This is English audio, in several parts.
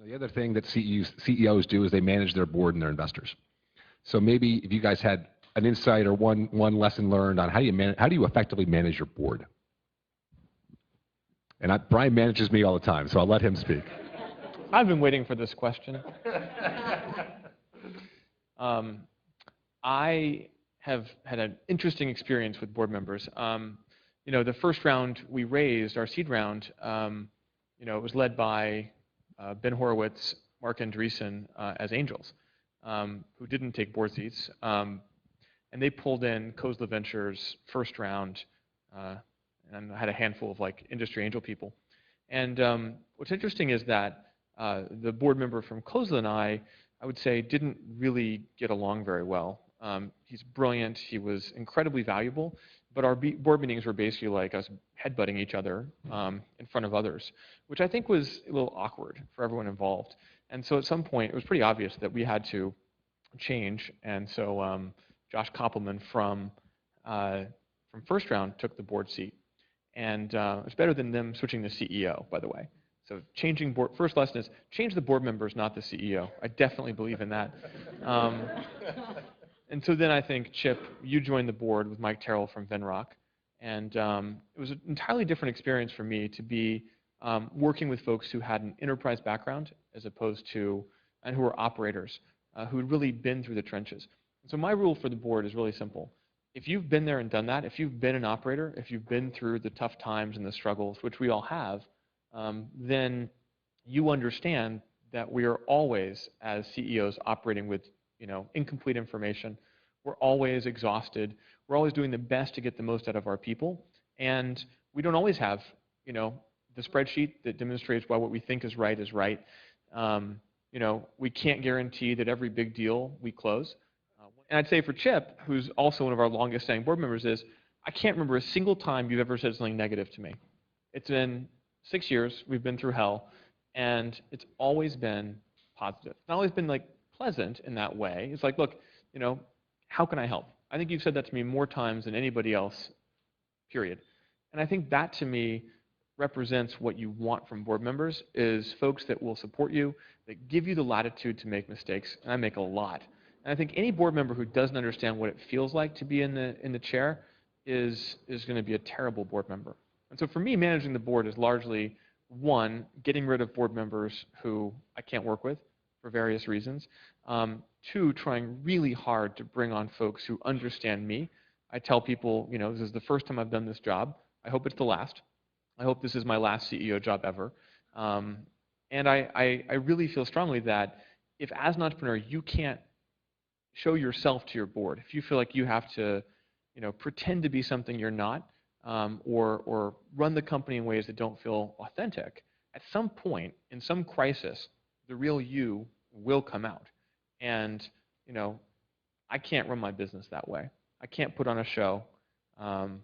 The other thing that CEOs do is they manage their board and their investors. So maybe if you guys had an insight or one lesson learned on how do you effectively manage your board? And Brian manages me all the time, so I'll let him speak. I've been waiting for this question. I have had an interesting experience with board members. The first round we raised, our seed round, it was led by Ben Horowitz, Mark Andreessen as angels, who didn't take board seats. And they pulled in Khosla Ventures first round, and had a handful of industry angel people. And what's interesting is that the board member from Khosla and I would say, didn't really get along very well. He's brilliant. He was incredibly valuable. But our board meetings were basically like us headbutting each other in front of others, which I think was a little awkward for everyone involved. And so at some point, it was pretty obvious that we had to change. And so Josh Koppelman from first round took the board seat. And it's better than them switching the CEO, by the way. So changing board, first lesson is change the board members, not the CEO. I definitely believe in that. And so then I think, Chip, you joined the board with Mike Terrell from Venrock. And it was an entirely different experience for me to be working with folks who had an enterprise background as opposed to, and who were operators, who had really been through the trenches. And so my rule for the board is really simple. If you've been there and done that, if you've been an operator, if you've been through the tough times and the struggles, which we all have, then you understand that we are always, as CEOs, operating with incomplete information. We're always exhausted. We're always doing the best to get the most out of our people. And we don't always have the spreadsheet that demonstrates why what we think is right is right. We can't guarantee that every big deal we close. And I'd say for Chip, who's also one of our longest standing board members, is I can't remember a single time you've ever said something negative to me. It's been 6 years, we've been through hell, and it's always been positive. It's not always been pleasant in that way. It's like, look, how can I help? I think you've said that to me more times than anybody else, period. And I think that to me represents what you want from board members, is folks that will support you, that give you the latitude to make mistakes, and I make a lot. And I think any board member who doesn't understand what it feels like to be in the chair is going to be a terrible board member. And so for me, managing the board is largely, one, getting rid of board members who I can't work with for various reasons. Two, trying really hard to bring on folks who understand me. I tell people, this is the first time I've done this job. I hope it's the last. I hope this is my last CEO job ever. And I really feel strongly that if as an entrepreneur you can't show yourself to your board, if you feel like you have to pretend to be something you're not, or run the company in ways that don't feel authentic, at some point in some crisis, the real you will come out. And I can't run my business that way. I can't put on a show. And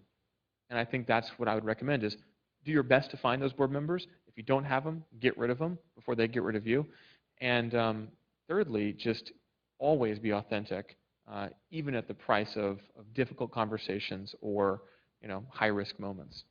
I think that's what I would recommend is do your best to find those board members. If you don't have them, get rid of them before they get rid of you. And thirdly, just always be authentic, even at the price of difficult conversations or high-risk moments.